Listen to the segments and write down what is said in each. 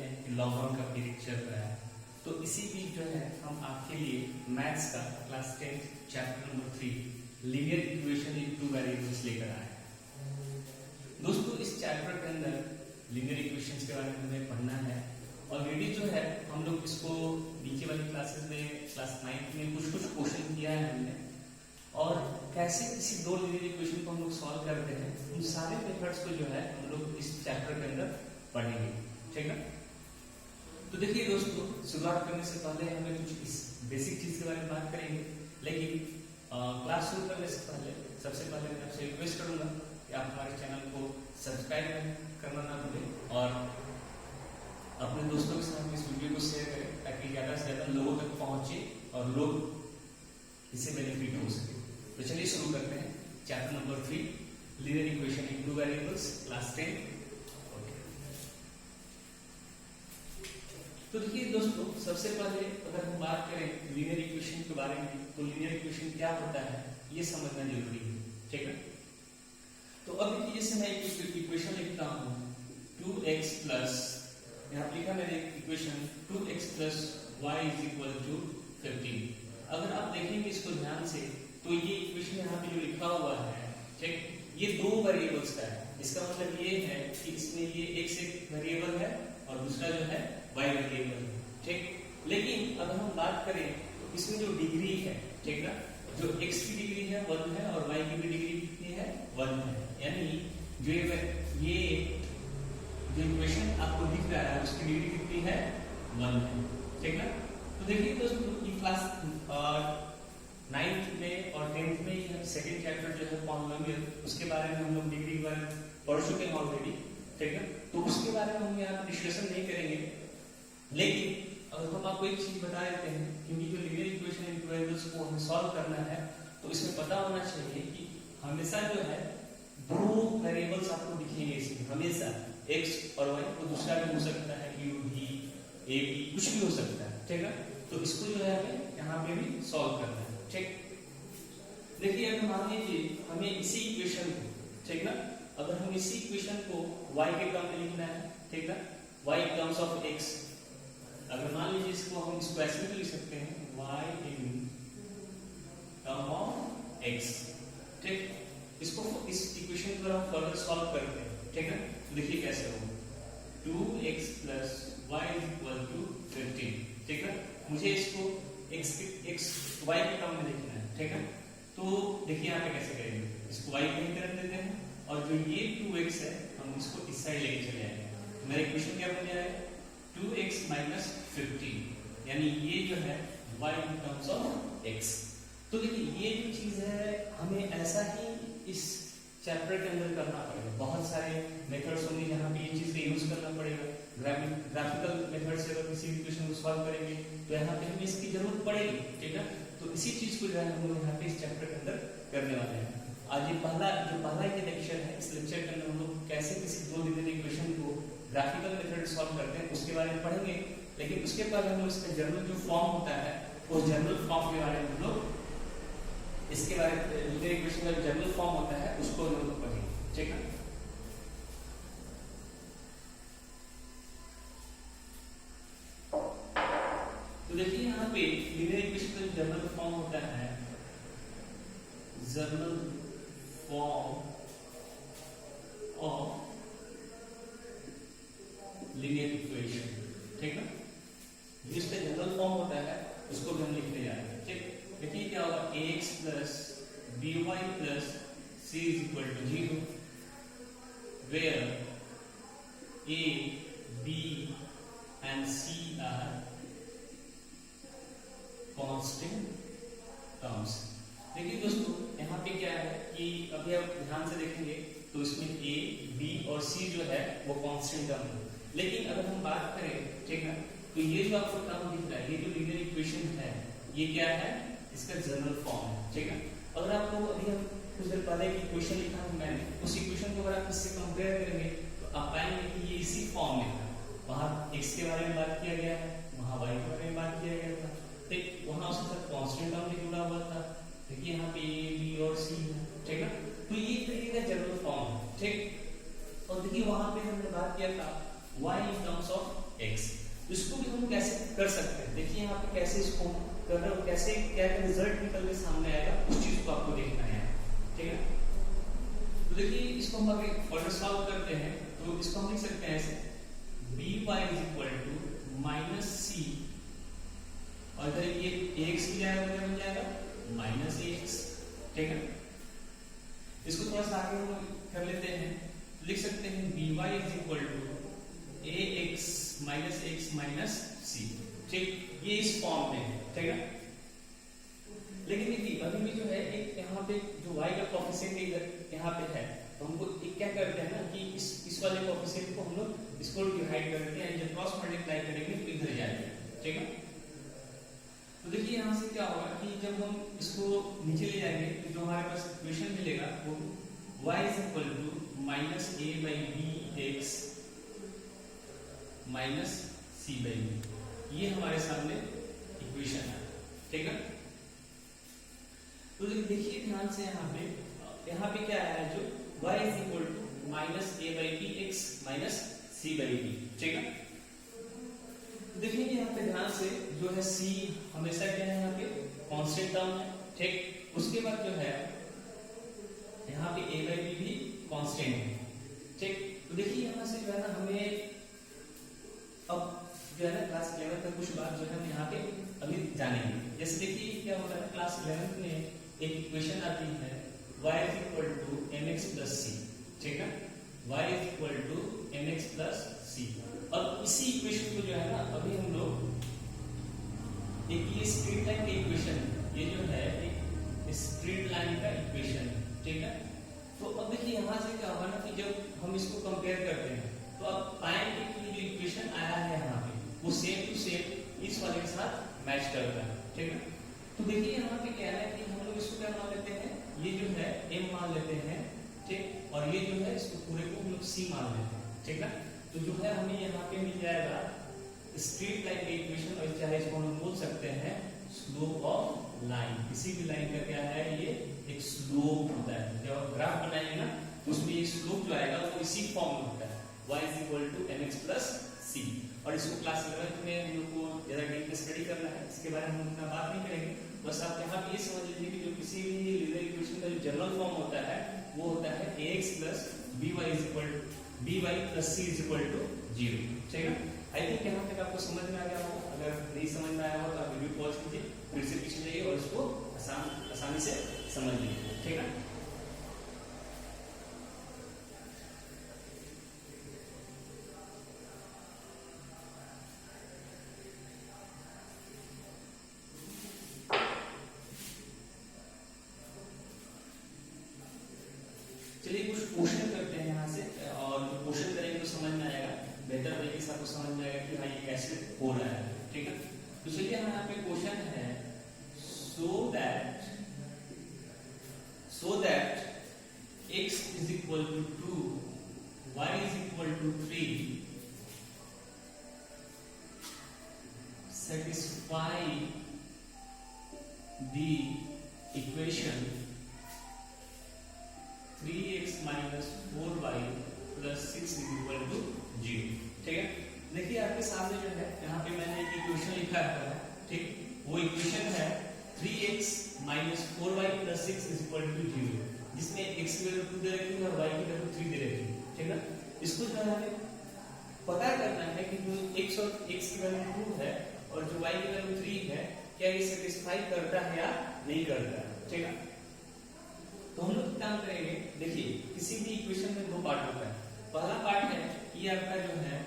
हैं कि लॉकडाउन का पीरियड चल रहा है, तो इसी बीच जो है हम आपके लिए मैथ्स का class 10 chapter number 3 linear equation in two variables लेकर आए हैं। दोस्तों, इस चैप्टर के अंदर लीनियर इक्वेशंस के बारे में हमें पढ़ना है। ऑलरेडी जो है हम लोग इसको नीचे वाली क्लासेस में क्लास 9 में कुछ क्वेश्चन किया है हमने, और कैसे किसी दो लीनियर इक्वेशन को हम लोग सॉल्व करते हैं, उन सारे मेथड्स को जो है हम लोग इस चैप्टर के अंदर पढ़ेंगे। ठीक है, तो देखिए दोस्तों, शुरुआत करने से पहले हमें कुछ इस बेसिक चीज के बारे में बात करेंगे, लेकिन क्लास शुरू करने से पहले सबसे पहले मैं आपसे रिक्वेस्ट करूंगा कि आप हमारे चैनल को सब्सक्राइब करना ना भूलें और अपने दोस्तों के साथ इस वीडियो को शेयर करें, ताकि ज्यादा से ज्यादा लोगों तक पहुंचे और लोग इससे बेनिफिट हो सके। तो चलिए शुरू करते हैं chapter number 3 linear equation in two variables, class 10। तो देखिए दोस्तों, सबसे पहले अगर हम बात करें लीनियर इक्वेशन के बारे में, तो लीनियर इक्वेशन क्या होता है ये समझना जरूरी है। ठीक है, तो अब देखिए, जैसे मैं एक इक्वेशन लिखता हूं 2x प्लस, यहाँ लिखा मैंने equation 2x plus y is equal to 15। अगर आप देखेंगे इसको ध्यान से, तो ये इक्वेशन यहाँ पे जो लिखा हुआ है, ठीक, ये दो वेरिएबल्स का है। इसका मतलब ये है कि इसमें ये x एक वेरिएबल है और दूसरा जो है y वेरिएबल है। ठीक, लेकिन अगर हम बात करें तो इसमें जो डिग्री है, ठीक ना, जो x की डिग्री है 1 है और y की भी डिग्री कितनी है 1 है। यानी जो ये जो इक्वेशन आपको दिख रहा है उसकी डिग्री कितनी है 1 है। ठीक ना, तो देखिए दोस्तों, ये क्लास 9th में और 10th में ये सेकंड चैप्टर जो है पॉलिनोमियल, उसके बारे में हम लोग डिग्री के बारे में पढ़ चुके हैं ऑलरेडी। ठीक है, तो उसके बारे में हम यहाँ पर डिस्कशन नहीं करेंगे, लेकिन अगर हम आपको एक चीज बता देते हैं, क्योंकि जो linear equation in two variables को हमें सॉल्व करना है, तो इसमें पता होना चाहिए कि हमेशा जो है दो वेरिएबल्स आपको दिखेंगे इसमें, हमेशा x और y, तो दूसरा भी हो सकता है u v a b, कुछ भी हो सकता है। ठीक है, तो इसको जो है हमें यहाँ पे भी सॉल्व करना है। ठीक, देखिए अगर मान लीजिए हमें इसी इक्वेशन को, ठीक ना, अगर हम इसी इक्वेशन को y के टर्म में लिखना है, ठीक ना, y in terms of x, अगर मान लीजिए इसको हम इसको ऐसे भी लिख सकते हैं y in term of x। ठीक, इसको इस इक्वेशन को हम फर्दर सॉल्व करते हैं। ठीक है, देखिए कैसे होगा 2x plus y is equal to 15। ठीक है, मुझे इसको x y के टर्म में लिखना है। ठीक है, तो देखिए यहाँ पे कैसे करेंगे, इसको y कहीं तरफ देते हैं और जो ये 2x है हम इसको इस साइड लेके चले आएंगे। मेरा इक्वेशन क्या बन जाएगा 2x minus 15, यानी ये जो है y in terms of x। तो देखिए ये जो चीज है हमें ऐसा ही इस चैप्टर के अंदर करना पड़ेगा। बहुत सारे मेथड्स होंगे जहाँ पे ये चीज का यूज करना पड़ेगा। ग्राफिकल मेथड से अगर किसी इक्वेशन को सॉल्व करेंगे तो यहाँ पे हमें इसकी जरूरत पड़ेगी। ठीक है, तो इसी चीज को जो है हम लोग यहाँ पे इस चैप्टर के अंदर करने वाले हैं। आज ये पहला ये लेक्चर है, इस लेक्चर के अंदर हम लोग कैसे किसी दो लीनियर इक्वेशन को ग्राफिकल मेथड सॉल्व करते हैं उसके बारे में पढ़ेंगे। लेकिन उसके बाद हम लोग इसका जनरल जो फॉर्म होता है, वो जनरल फॉर्म के बारे में हम लोग इसके बारे में लीनियर इक्वेशन का जनरल फॉर्म होता है उसको हम लोग पढ़ेंगे। ठीक है, तो देखिए यहाँ पे लीनियर इक्वेशन का जनरल फॉर्म होता है, general form of linear equation. ठीक है, जिसका जनरल फॉर्म होता है उसको भी हम लिखने जा रहे हैं। ठीक, देखिए क्या होगा ax plus by plus c is equal to 0, where a, b and c are constant terms। देखिए दोस्तों, यहाँ पे क्या है कि अभी आप ध्यान से देखेंगे तो इसमें a, b और c जो है वो कांस्टेंट टर्म है। लेकिन अगर हम बात करें, ठीक है, तो ये जो आपको टर्म दिख रहा है, ये जो लीनियर इक्वेशन है, ये क्या है, इसका जनरल फॉर्म है। ठीक है, अगर आपको अभी हम कुछ देर पहले एक इक्वेशन लिखा है मैंने, उस इक्वेशन को अगर आप इससे कंपेयर करेंगे तो आप पाएंगे कि ये इसी फॉर्म में था। वहां x के बारे में बात किया गया है, वहां y के बारे में बात किया गया था। ठीक, वहां उसके साथ कांस्टेंट टर्म भी जुड़ा हुआ था। देखिए यहाँ पे a, b और c है। ठीक है, तो ये तरीके का जनरल फॉर्म है। ठीक, और देखिए वहां पे हमने बात किया था y in terms of x। इसको भी हम कैसे कर सकते हैं, देखिए यहाँ पे कैसे इसको कर रहे हो, कैसे क्या रिजल्ट निकल के सामने आएगा उस चीज को आपको देखना है, ठीक है। तो देखिए इसको हम अगर फर्दर सॉल्व करते हैं तो इसको हम लिख सकते हैं ऐसे by माइनस सी, और इधर ये ax भी आएगा, उधर बन जाएगा माइनस ax, ठीक है। इसको थोड़ा सा आगे हम कर लेते हैं, लिख सकते हैं by ax minus x minus c, ठीक, ये इस फॉर्म में है, ठीक है। लेकिन देखिए अभी भी जो है एक यहाँ पे जो y का कोएफिशिएंट इधर यहाँ पे है, तो हमको एक क्या करते हैं ना कि इस वाले कोएफिशिएंट को हम लोग इसको डिवाइड करते हैं, जब क्रॉस मल्टीप्लाई करेंगे तो इधर जाएगा, ठीक है। तो देखिए यहाँ से क्या होगा कि जब हम इसको नीचे ले जाएंगे तो जो हमारे पास इक्वेशन मिलेगा वो y minus a by b x minus c by b, ये हमारे सामने इक्वेशन है, ठीक है। तो देखिए ध्यान से यहाँ पे क्या है, जो y minus a by b x minus c by b, ठीक है। देखिए यहाँ पे ध्यान से जो है c हमेशा क्या है, यहाँ पे कांस्टेंट टर्म है, ठीक। उसके बाद जो है यहाँ पे a बाई बी भी कांस्टेंट है, ठीक। तो देखिए यहाँ से जो है ना हमें अब जो है ना क्लास 11 का कुछ बात जो है हम यहाँ पे अभी जानेंगे। जैसे देखिए क्या होता है, क्लास 11 में एक इक्वेशन आती है y mx plus c, ठीक है, y mx plus c। अब इसी इक्वेशन को जो है ना अभी हम लोग एक ये स्ट्रेट लाइन का इक्वेशन, ये जो है एक स्ट्रेट लाइन का इक्वेशन, ठीक है। तो अब देखिए यहाँ से क्या होगा ना कि जब हम इसको कंपेयर करते हैं तो अब पाएंगे कि जो इक्वेशन आया है यहाँ पे वो सेम टू सेम इस वाले के साथ मैच करता है, ठीक है। तो देखिए यहाँ पे क्या है कि हम लोग इसको क्या मान लेते हैं, ये जो है m मान लेते हैं, ठीक, और ये जो है इसको पूरे को हम लोग c मान लेते हैं, ठीक है। तो जो है हमें यहाँ पे मिल जाएगा स्ट्रेट लाइन का इक्वेशन, और चाहे इसको हम बोल सकते हैं स्लोप ऑफ लाइन। किसी भी लाइन का क्या है, ये एक स्लोप होता है, जब आप ग्राफ बनाएंगे ना उसमें ये स्लोप जो आएगा वो इसी फॉर्म में होता है, y mx plus c। और इसको क्लास 11 में हम लोग को ज्यादा डीप में स्टडी करना है, इसके बारे में हम उतना बात नहीं करेंगे। बस आप यहाँ पे ये समझ लीजिए कि जो किसी भी लीनियर इक्वेशन का जो जनरल फॉर्म होता है वो होता है ax plus by plus c is equal to 0, ठीक है। आई थिंक यहाँ तक आपको समझ में आ गया होगा। अगर नहीं समझ में आया हो तो आप वीडियो पॉज कीजिए, फिर से पीछे जाइए और इसको आसानी से समझ लीजिए, ठीक है। चलिए कुछ क्वेश्चन करते हैं यहाँ से, और जो क्वेश्चन करेंगे तो समझ में आएगा, बेहतर तरीके से आपको समझ में आएगा कि हाँ ये कैसे हो रहा है, ठीक है। तो चलिए यहाँ पे क्वेश्चन है, so that x is equal to 2, y is equal to 3, satisfy the equation 3x minus 4y plus 6 is equal to 0, ठीक है। देखिए आपके सामने जो है यहाँ पे मैंने एक इक्वेशन लिखा है, ठीक, वो इक्वेशन है 3x minus 4y plus 6 is equal to 0, जिसमें x की वैल्यू 2 दे रखी है और y की वैल्यू 3 दे रखी है, ठीक है। इसको जो है हमें पता करना है कि जो x और x की वैल्यू 2 है और जो y की वैल्यू 3 है, क्या ये सेटिस्फाई करता है या नहीं करता है, ठीक है। तो हम लोग काम करेंगे, देखिए किसी भी इक्वेशन में दो पार्ट होता है। पहला पार्ट है ये आपका जो है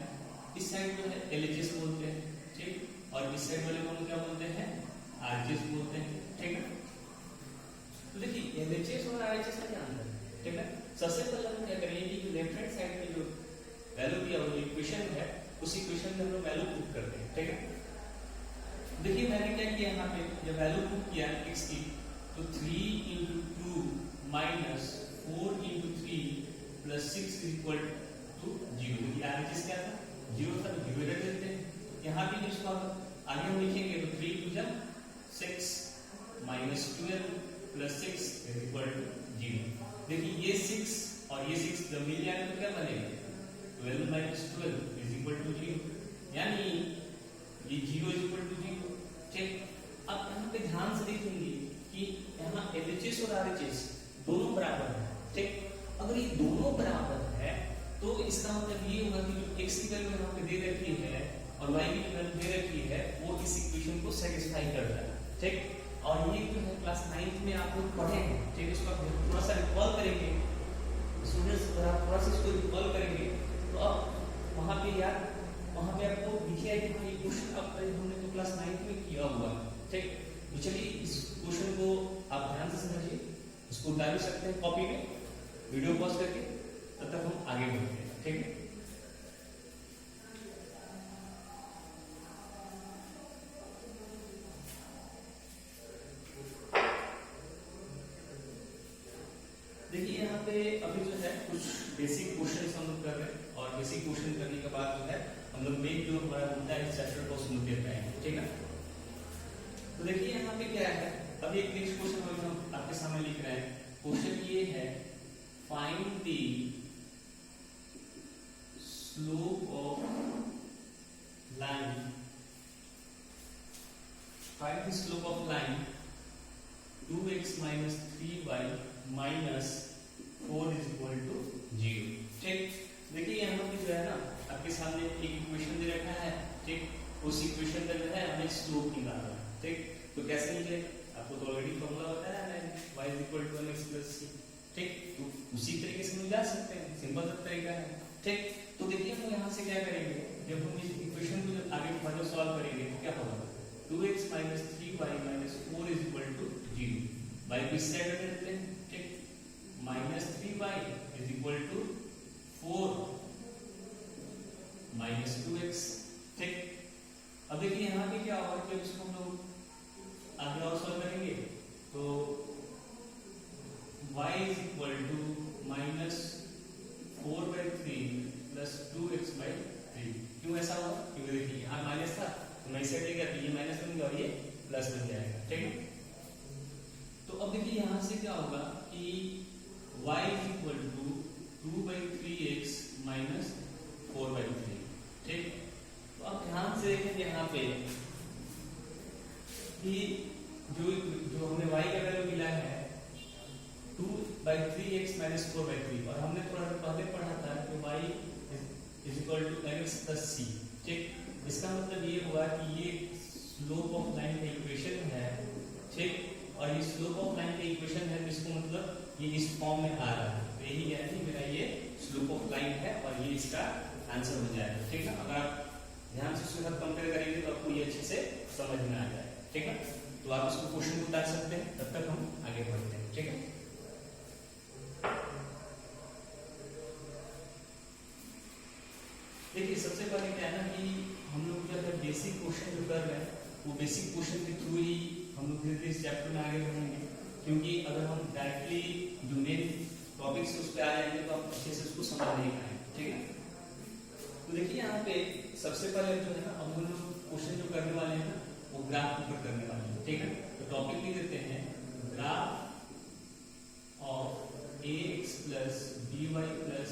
इस साइड जो है LHS बोलते हैं, ठीक, और इस साइड वाले को क्या बोलते हैं, RHS बोलते हैं, ठीक है। तो देखिए LHS और RHS का क्या अंतर है, ठीक है। सबसे पहले हम क्या करेंगे कि लेफ्ट हैंड साइड में जो वैल्यू दिया हुआ इक्वेशन है उस इक्वेशन में हम लोग वैल्यू पुट करते हैं, ठीक है। देखिए मैंने क्या किया, यहाँ पे जब वैल्यू पुट किया x की तो 3 into 2 minus 4 into 3 plus 6 is equal to 0। देखिए RHS क्या था, 0 था, तो 0 रख देते हैं। यहाँ भी इसको आगे हम लिखेंगे तो 3 to 6 minus 12 plus 6 is equal to 0। देखिए ये 6 और ये 6 जब मिल जाएगा तो क्या बनेगा, 12 minus 12 is equal to 0। यानी इसका मतलब ये होगा कि जो x की वैल्यू यहाँ पे दे रखी है और y की वैल्यू दे रखी है वो इस इक्वेशन को सेटिस्फाई करता है, ठीक। और ये जो है क्लास 9th में आप लोग पढ़े हैं, ठीक। इसको आप थोड़ा सा रिकॉल करेंगे स्टूडेंट्स, अगर आप थोड़ा सा इसको रिकॉल करेंगे तो अब वहाँ पे आपको दिखेगा कि भाई क्वेश्चन अब हमने तो क्लास 9th में किया हुआ है, ठीक। तो चलिए इस क्वेश्चन को आप ध्यान से समझिए, इसको उतार भी सकते हैं कॉपी में, वीडियो पॉज करके, तब तक हम आगे बढ़ते हैं, ठीक है। देखिए यहाँ पे अभी जो है कुछ बेसिक क्वेश्चन हम लोग कर रहे हैं और बेसिक क्वेश्चन करने के बाद जो है हम लोग मेन जो हमारा मुद्दा है इस चैप्टर को सुन देते हैं, ठीक है। तो देखिए यहाँ पे क्या है, अभी एक नेक्स्ट क्वेश्चन हम आपके सामने लिख रहे हैं। क्वेश्चन ये है, find the slope of line, find the slope of line 2x minus 3y minus 4 is equal to 0, ठीक। देखिए यहाँ पे जो है ना आपके सामने एक इक्वेशन दे रखा है, ठीक। उस इक्वेशन का जो है हमें स्लोप निकालना है, ठीक। तो कैसे निकले, आपको तो ऑलरेडी फॉर्मूला बताया है y is equal to mx plus c, ठीक। तो उसी तरीके से हम जा सकते हैं, सिंपल सा तरीका है, ठीक। तो देखिए हम यहाँ से क्या करेंगे, जब हम इस इक्वेशन को जब आगे फर्दर सॉल्व करेंगे तो क्या होगा, 2x minus 3y minus 4 is equal to 0, y को इस साइड में रखते हैं, ठीक। minus 3y is equal to 4 minus 2x, ठीक। अब देखिए यहाँ पे क्या होगा, जब इसको हम लोग आगे और सॉल्व करेंगे तो y is equal to minus 4 by 3 plus 2x by 3। क्यों ऐसा हुआ, क्योंकि देखिए यहाँ माइनस था तो मैं इसे ले गया तो ये माइनस बन गया और ये प्लस बन जाएगा, ठीक है। तो अब देखिए यहाँ से क्या होगा कि y is equal to 2 by 3x minus 4 by 3, ठीक। तो अब ध्यान से देखें यहाँ पे कि जो हमें y का वैल्यू मिला है 2 by 3x minus 4 by 3 और हमने थोड़ा पहले पढ़ा था कि y is equal to mx plus c, ठीक। इसका मतलब ये हुआ कि ये स्लोप ऑफ लाइन का इक्वेशन है, ठीक। और ये स्लोप ऑफ लाइन का इक्वेशन है, इसको मतलब ये इस फॉर्म में आ रहा है, तो यही यानी मेरा ये स्लोप ऑफ लाइन है और ये इसका आंसर हो जाएगा, ठीक है। अगर आप ध्यान से इसके साथ कंपेयर करेंगे तो आपको ये अच्छे से समझ में आ जाएगा, ठीक है। तो आप इसको क्वेश्चन को उतार सकते हैं, तब तक हम आगे बढ़ते हैं, ठीक है। देखिए सबसे पहले क्या है ना कि हम लोग जो है बेसिक क्वेश्चन जो कर रहे हैं वो बेसिक क्वेश्चन के थ्रू ही हम लोग धीरे धीरे इस चैप्टर में आगे बढ़ेंगे, क्योंकि अगर हम डायरेक्टली जो मेन टॉपिक्स उस पर आ जाएंगे तो आप अच्छे से उसको समझ नहीं पाएंगे, ठीक है। तो देखिए यहाँ पे सबसे पहले जो है ना हम लोग क्वेश्चन जो करने वाले हैं ना वो ग्राफ ऊपर करने वाले हैं, ठीक है। तो टॉपिक लिख देते हैं, graph of ax plus by plus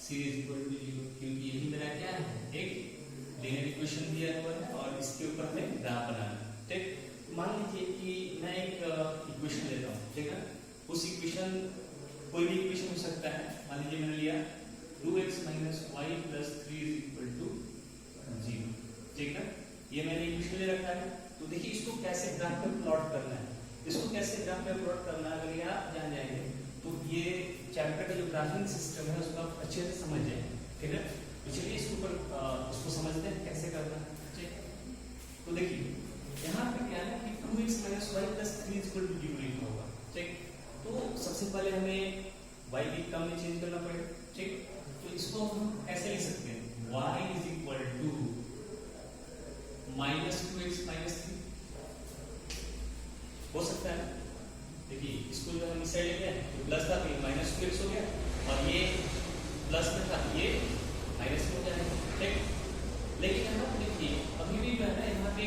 c is equal to 0, क्योंकि यही मेरा क्या है, एक लीनियर इक्वेशन दिया हुआ है और इसके ऊपर हमें ग्राफ बनाना है, ठीक। मान लीजिए कि मैं एक इक्वेशन लेता हूँ, ठीक है। उस इक्वेशन कोई भी इक्वेशन हो सकता है, मान लीजिए मैंने लिया 2x minus y plus 3 is equal to 0, ठीक है। ये मैंने इक्वेशन ले रखा है। तो देखिए इसको कैसे ग्राफ पे प्लॉट करना है, इसको कैसे ग्राफ पे प्लॉट करना है, अगर ये आप जान जाएंगे तो ये चैप्टर का जो ग्राफिंग सिस्टम है उसको आप अच्छे से समझ जाएंगे, ठीक है। तो चलिए इसके ऊपर उसको समझते हैं कैसे करना है, ठीक। तो देखिए यहाँ पे क्या है कि 2x minus y plus 3 is equal to 0 लिखा होगा, ठीक। तो सबसे पहले हमें y की टर्म में चेंज करना पड़ेगा, ठीक। तो इसको हम ऐसे लिख सकते हैं, y is equal to minus 2x minus 3 हो सकता है। देखिए इसको जो हम इस साइड लेते हैं तो प्लस था तो ये माइनस 2x हो गया और ये प्लस में था ये माइनस हो जाएगा, ठीक। लेकिन यहाँ पर देखिए अभी भी जो है ना यहाँ पे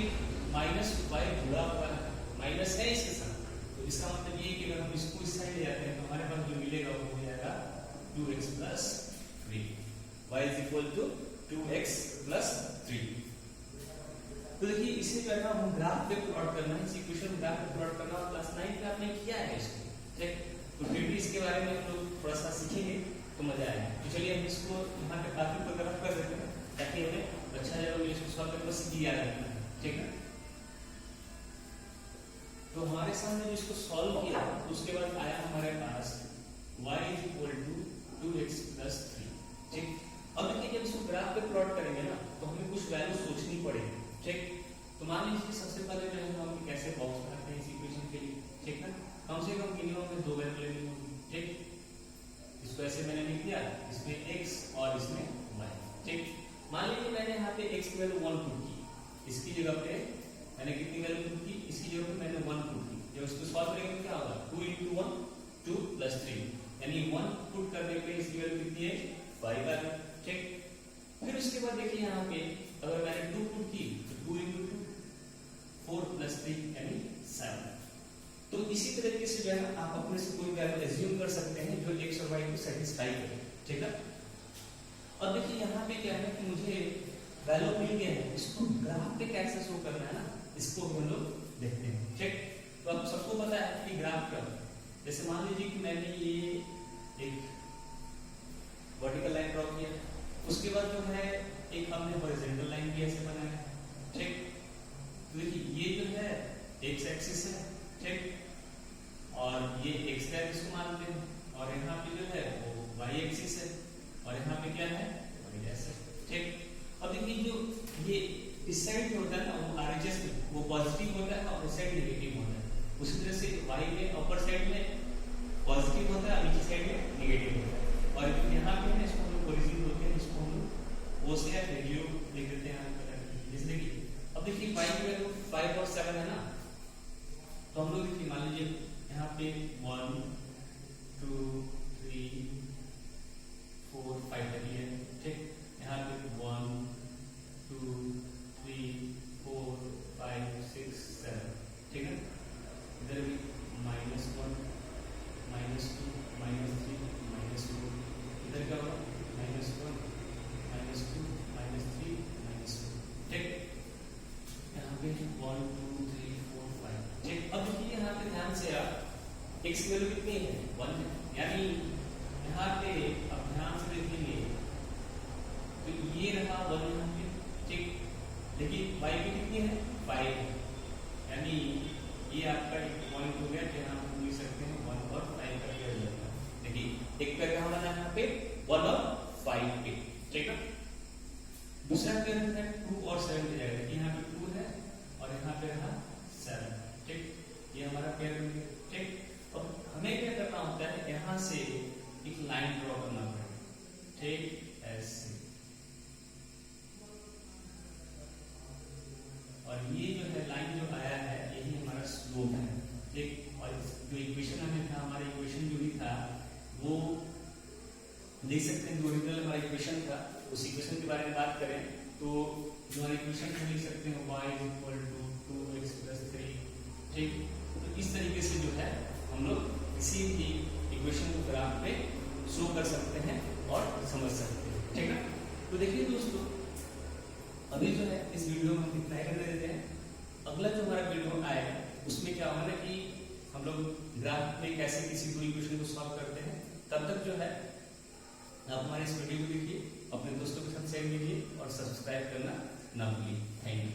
माइनस y जुड़ा हुआ है, माइनस है इसके साथ, तो इसका मतलब ये कि अगर हम इसको इस साइड ले जाते हैं तो हमारे पास जो मिलेगा वो हो जाएगा 2x plus 3, y is equal to 2x plus 3। तो देखिए इसे जो है ना हम ग्राफ पे प्लॉट करना है, इस इक्वेशन को ग्राफ पे प्लॉट करना, और क्लास 9 में आपने किया है इसको, ठीक। तो फिर भी इसके बारे में हम लोग थोड़ा सा सीखेंगे तो मजा आएगा। तो चलिए हम इसको यहाँ पे काफी प्रोग्राफ कर देते हैं ताकि हमें अच्छा जब इसको सॉल्व करके बस याद रखना है, ठीक है। तो हमारे सामने जो इसको सॉल्व किया उसके बाद आया हमारे पास y = 2x + 3, ठीक। अब देखिए जब इसको ग्राफ पे प्लॉट करेंगे ना तो हमें कुछ वैल्यू सोचनी पड़ेगी, ठीक। तो मान लीजिए सबसे पहले जो है हम कैसे बॉक्स बनाते हैं इस इक्वेशन के लिए, ठीक है। कम से कम मिनिमम में 2 वैल्यू लेनी होगी, ठीक। इसको ऐसे मैंने लिख दिया, इसमें x और इसमें y, ठीक। मान लीजिए मैंने यहाँ पे x की वैल्यू 1 पुट की, इसकी जगह पे मैंने कितनी वैल्यू पुट की, इसकी जगह पे मैंने 1 पुट की। जब इसको सॉल्व करेंगे तो क्या होगा, 2 × 1 2 + 3, यानी 1 पुट करने पे इसकी वैल्यू कितनी है 5 आ गई, ठीक। फिर उसके बाद देखिए यहाँ पे अगर मैंने 2 पुट की तो 2 × 2 4 + 3 यानी 7। तो इसी तरीके से जो है आप अपने से कोई वैल्यू एज्यूम कर सकते हैं जो x और y को सेटिस्फाई करे, ठीक है। अब देखिए यहाँ पे क्या है कि मुझे वैल्यू मिल गया है, इसको ग्राफ पे कैसे शो करना है ना, इसको हम लोग देखते हैं, ठीक। तो अब सबको पता है कि ग्राफ क्या है। जैसे मान लीजिए कि मैंने ये एक वर्टिकल लाइन ड्रॉ किया, उसके बाद जो है एक हमने हॉरिजॉन्टल लाइन भी ऐसे बनाया, ठीक। तो देखिए ये जो है x एक्सिस है, ठीक, और ये x का एक्सिस को मानते हैं, और यहाँ पे जो है वो y एक्सिस है, और यहाँ पे क्या है y एक्सिस, ठीक। अब देखिए जो ये इस साइड जो होता है ना वो RHS में वो पॉजिटिव होता है और इस साइड नेगेटिव होता है। उसी तरह से y में अपर साइड में पॉजिटिव होता है और नीचे साइड में नेगेटिव होता है। और यहाँ पे ना इसको हम लोग ओरिजिन बोलते हैं, इसको हम लोग O से या रेडियो लिख देते हैं जैसे कि। अब देखिए y की वैल्यू 5 और 7 है ना, तो हम लोग देखिए मान लीजिए यहाँ पे 1 2 3 4 5 तक है, ठीक। यहाँ पे 1 2 3 4 5 6 7, ठीक है। इधर भी -1 -2 -3 -2, इधर क्या होगा -1 -2 -3 -2, ठीक। यहाँ पे 1 2 3 4 5, ठीक। अब देखिए यहाँ पे ध्यान से आप x की वैल्यू कितनी है 1 है, यानी यहाँ पे अब ध्यान से देखेंगे तो ये रहा 1 यहाँ पे, ठीक। लेकिन y की कितनी है 5, यानी ये आपका एक पॉइंट हो गया जहाँ आप लिख सकते हैं 1 और 5 का पेयर लगता है। देखिए एक पेयर कहाँ बना है यहाँ पे 1 और 5 पे, ठीक है। दूसरा पेयर है 2 और 7 की जगह, यहाँ पे 2 है और यहाँ पे रहा 7, ठीक। ये हमारा पेयर बन गया, ठीक। अब हमें क्या करना होता है, यहाँ से एक लाइन ड्रॉ करना पड़ेगा, ठीक, ऐसे। और ये जो है लाइन जो आया है यही हमारा स्लोप है, ठीक। और जो इक्वेशन हमें था, हमारा इक्वेशन जो भी था वो देख सकते हैं, जो ओरिजिनल हमारा इक्वेशन था उस इक्वेशन के बारे में बात करें तो जो हमारा इक्वेशन हम लिख सकते हैं y = 2x + 3, ठीक। तो इस तरीके से जो है हम लोग किसी भी इक्वेशन को ग्राफ पे शो कर सकते हैं और समझ सकते हैं, ठीक है। तो देखिए दोस्तों अभी जो है इस वीडियो में हम इतना ही करने देते हैं। अगला जो हमारा वीडियो आएगा उसमें क्या होगा ना कि हम लोग ग्राफ में कैसे किसी दो इक्वेशन को सॉल्व करते हैं। तब तक जो है आप हमारे इस वीडियो को देखिए, अपने दोस्तों के साथ शेयर कीजिए और सब्सक्राइब करना ना भूलिए। Thank you.